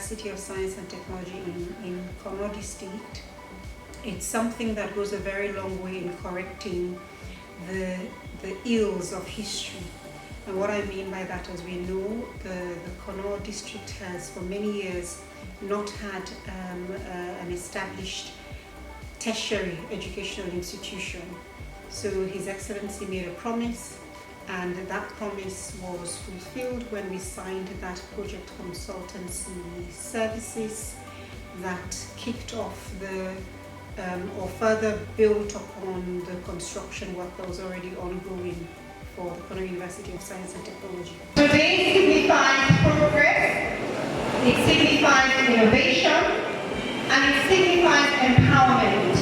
University of Science and Technology in Konodi State. It's something that goes a very long way in correcting the ills of history. And what I mean by that, as we know, the Konodi district has for many years not had an established tertiary educational institution. So His Excellency made a promise, and that promise was fulfilled when we signed that project consultancy services that kicked off or further built upon the construction work that was already ongoing for the Konodi University of Science and Technology. Today signifies progress, it signifies innovation, and it signifies empowerment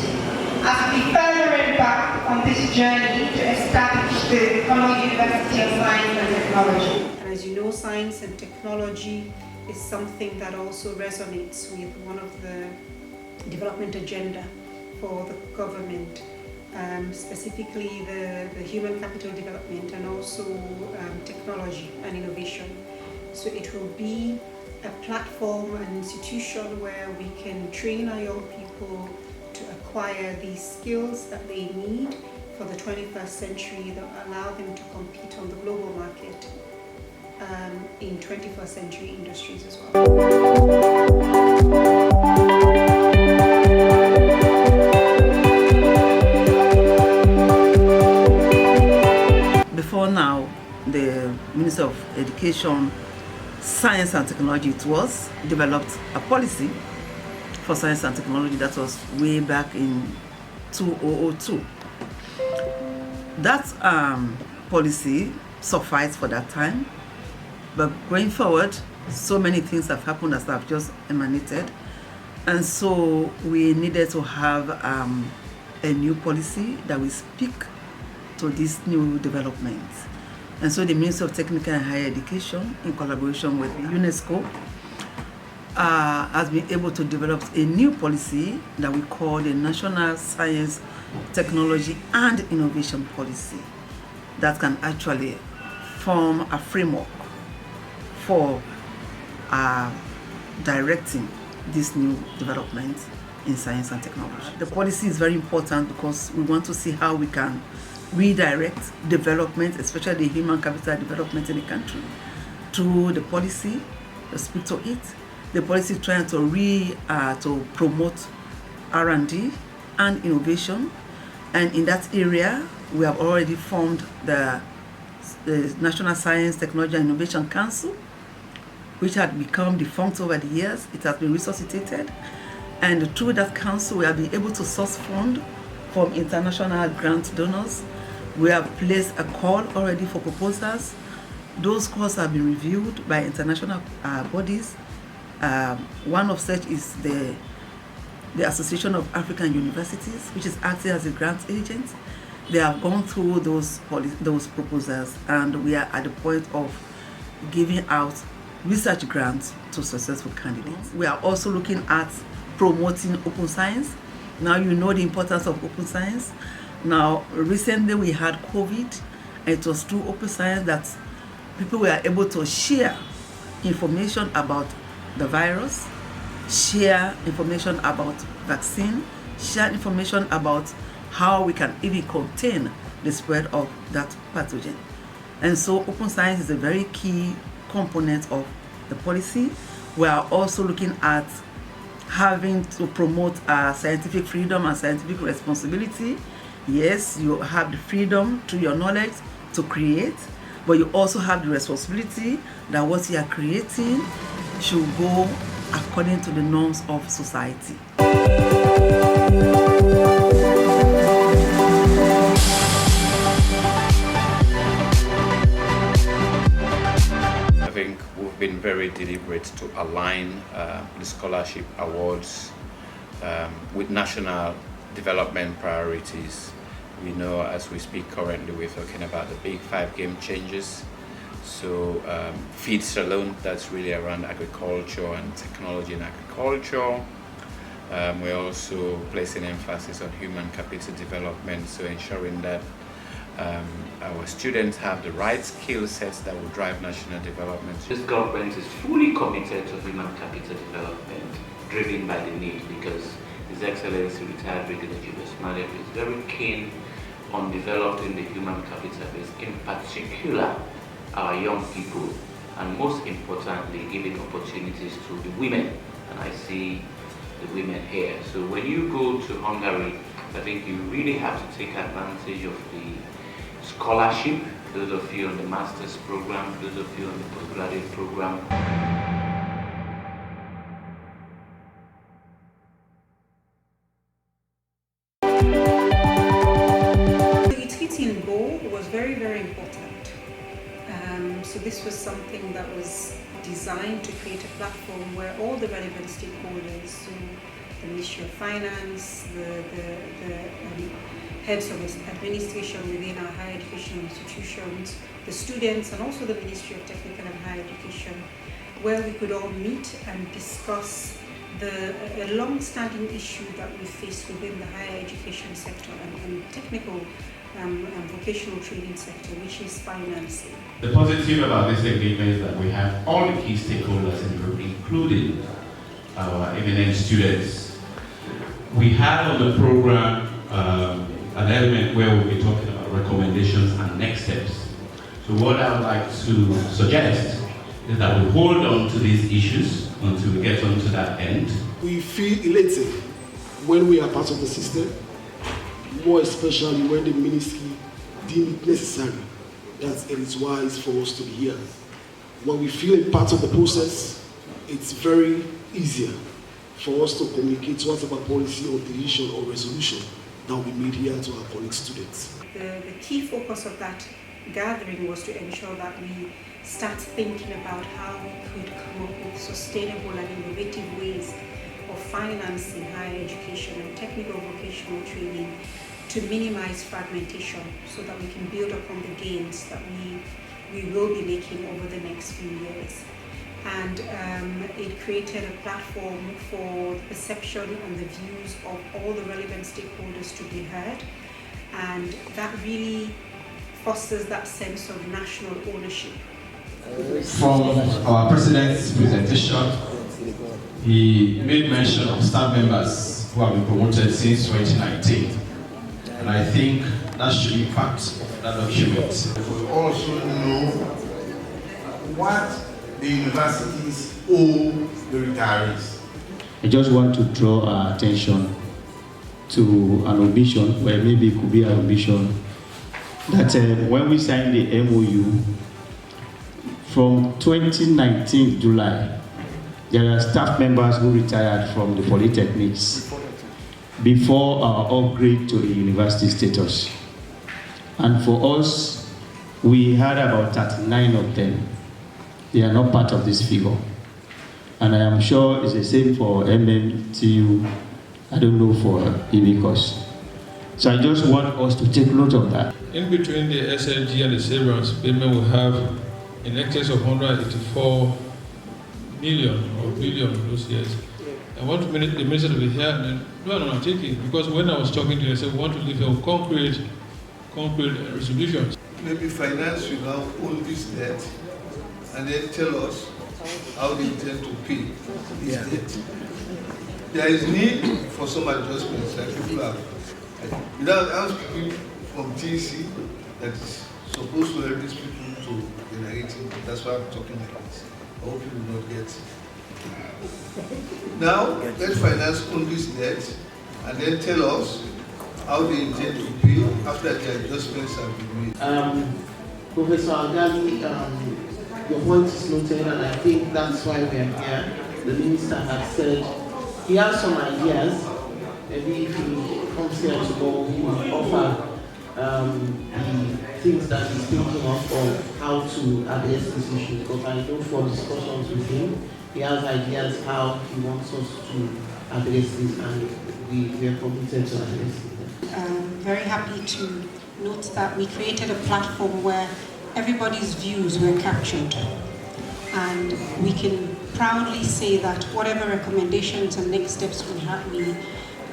as we further embark on this journey to establish the Konodi University of Science and Technology. And as you know, science and technology is something that also resonates with one of the development agenda for the government, specifically the human capital development and also technology and innovation. So it will be a platform, an institution where we can train our young people to acquire these skills that they need for the 21st century that allow them to compete on the global market in 21st century industries as well. Before now, the Minister of Education, Science and Technology, developed a policy for science and technology that was way back in 2002. That policy sufficed for that time, but going forward, so many things have happened as I've just emanated, and so we needed to have a new policy that will speak to these new developments. And so the Ministry of Technical and Higher Education, in collaboration with UNESCO, has been able to develop a new policy that we call the National Science, Technology and Innovation Policy that can actually form a framework for directing this new development in science and technology. The policy is very important because we want to see how we can redirect development, especially the human capital development in the country, through the policy, speak to it. The policy trying to promote R&D and innovation, and in that area we have already formed the National Science, Technology and Innovation Council, which had become defunct over the years. It has been resuscitated, and through that council we have been able to source funds from international grant donors. We have placed a call already for proposals. Those calls have been reviewed by international bodies. One of such is the Association of African Universities, which is acting as a grant agent. They have gone through those proposals, and we are at the point of giving out research grants to successful candidates. We are also looking at promoting open science. Now you know the importance of open science. Now recently we had COVID, and it was through open science that people were able to share information about the virus, share information about vaccine, share information about how we can even contain the spread of that pathogen. And so open science is a very key component of the policy. We are also looking at having to promote scientific freedom and scientific responsibility. Yes, you have the freedom through your knowledge to create, but you also have the responsibility that what you are creating should go according to the norms of society. I think we've been very deliberate to align the scholarship awards with national development priorities. We know as we speak currently we're talking about the big 5 game changes. So feeds alone, that's really around agriculture and technology in agriculture. We're also placing emphasis on human capital development, so ensuring that our students have the right skill sets that will drive national development. This government is fully committed to human capital development, driven by the need, because His Excellency retired Brigadier Julius Malek is very keen on developing the human capital base, in particular our young people, and most importantly giving opportunities to the women. And I see the women here. So when you go to Hungary, I think you really have to take advantage of the scholarship, those of you on the master's program, those of you on the postgraduate program. Its hitting goal was very, very important. So this was something that was designed to create a platform where all the relevant stakeholders, so the Ministry of Finance, the heads of administration within our higher education institutions, the students, and also the Ministry of Technical and Higher Education, where we could all meet and discuss a long-standing issue that we face within the higher education sector and technical and vocational training sector, which is financing. The positive about this engagement is that we have all the key stakeholders in the group, including our eminent students. We had on the program an element where we'll be talking about recommendations and next steps. So what I would like to suggest is that we hold on to these issues until we get on to that end. We feel elated when we are part of the system, more especially when the ministry deem it necessary that it is wise for us to be here. When we feel a part of the process, it's very easier for us to communicate whatever policy or decision or resolution that we made here to our colleague students. The key focus of that gathering was to ensure that we start thinking about how we could come up with sustainable and innovative ways of financing higher education and technical vocational training to minimize fragmentation so that we can build upon the gains that we will be making over the next few years. And it created a platform for the perception and the views of all the relevant stakeholders to be heard, and that really fosters that sense of national ownership. From our president's presentation, he made mention of staff members who have been promoted since 2019. And I think that should impact that document. We also know what the universities owe the retirees. I just want to draw our attention to an omission, where maybe it could be an omission, that when we signed the MOU, from 2019 July, there are staff members who retired from the polytechnics before our upgrade to the university status. And for us, we had about 39 of them. They are not part of this figure. And I am sure it's the same for MMTU, I don't know for EBICOS. So I just want us to take note of that. In between the SLG and the severance payment, we have in excess of 184 million or billion in those years. I want the minister to be here and then, no, take it. Because when I was talking to you, I said, we want to leave a concrete resolutions. Maybe finance will now own this debt and then tell us how they intend to pay this debt. There is need for some adjustments that people have. Without asking from TC that is supposed to help these people to generate it. That's why I'm talking like this. I hope you will not get. Now, let finance own this debt and then tell us how they intend to pay after the adjustments have been made. Professor Agali, your point is noted, and I think that's why we are here. The minister has said he has some ideas. Maybe if he comes here tomorrow, he will offer the things that he's thinking of on how to address these issues. Because I know from discussions with him, he has ideas how he wants us to address this, and we are committed to address it. Very happy to note that we created a platform where everybody's views were captured, and we can proudly say that whatever recommendations and next steps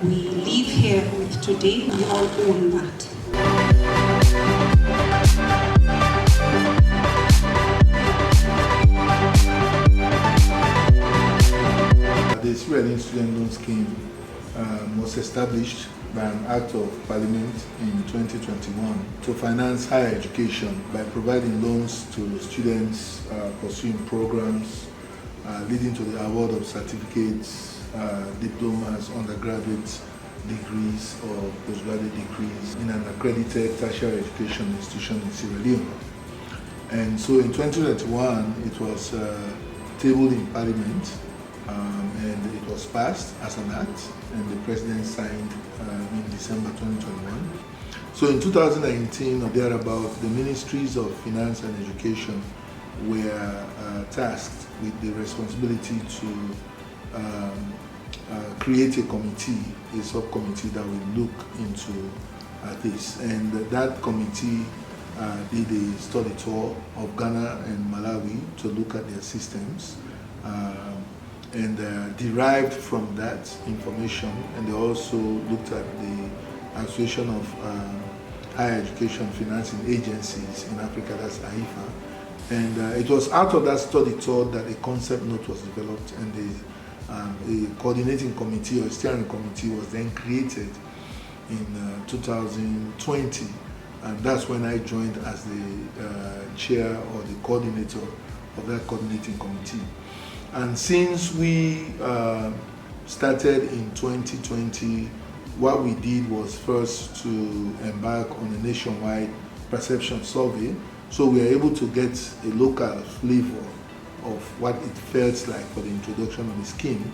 we leave here with today, we all own that. Sierra Leone Student Loan Scheme was established by an Act of Parliament in 2021 to finance higher education by providing loans to students pursuing programs leading to the award of certificates, diplomas, undergraduate degrees or postgraduate degrees in an accredited tertiary education institution in Sierra Leone. And so in 2021 it was tabled in Parliament and it was passed as an act and the President signed in December 2021. So in 2019 or thereabout, the Ministries of Finance and Education were tasked with the responsibility to create a committee, a subcommittee that will look into this. And that committee did a study tour of Ghana and Malawi to look at their systems and derived from that information, and they also looked at the Association of Higher Education Financing Agencies in Africa, that's AIFA. And it was out of that study tour that a concept note was developed, and a coordinating committee or steering committee was then created in 2020, and that's when I joined as the chair or the coordinator of that coordinating committee. And since we started in 2020, what we did was first to embark on a nationwide perception survey, so we were able to get a local flavor of what it felt like for the introduction of the scheme.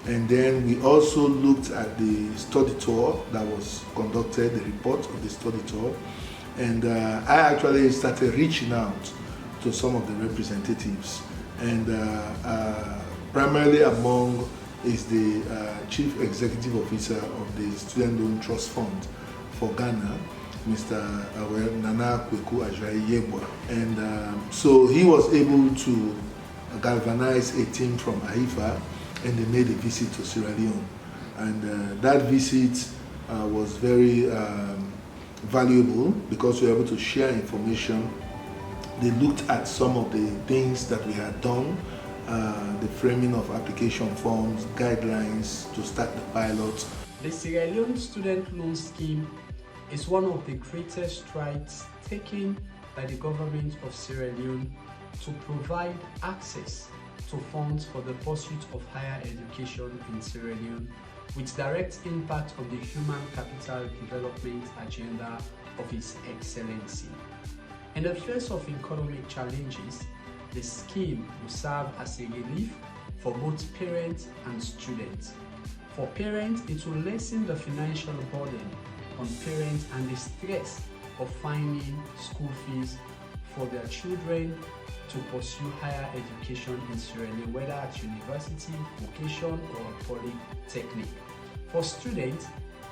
And then we also looked at the study tour that was conducted, the report of the study tour, and I actually started reaching out to some of the representatives, and primarily among is the Chief Executive Officer of the Student Loan Trust Fund for Ghana, Mr. Nana Kweku Ajayi Yebwa. And so he was able to galvanize a team from AIFA, and they made a visit to Sierra Leone. And that visit was very valuable because we were able to share information. They looked at some of the things that we had done, the framing of application forms, guidelines to start the pilot. The Sierra Leone Student Loan Scheme is one of the greatest strides taken by the government of Sierra Leone to provide access to funds for the pursuit of higher education in Sierra Leone, with direct impact on the human capital development agenda of His Excellency. In the face of economic challenges, the scheme will serve as a relief for both parents and students. For parents, it will lessen the financial burden on parents and the stress of finding school fees for their children to pursue higher education in Sierra Leone, whether at university, vocation, or polytechnic. For students,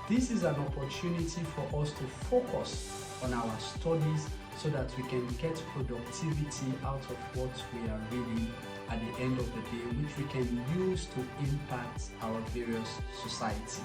this is an opportunity for us to focus on our studies so that we can get productivity out of what we are reading at the end of the day, which we can use to impact our various society.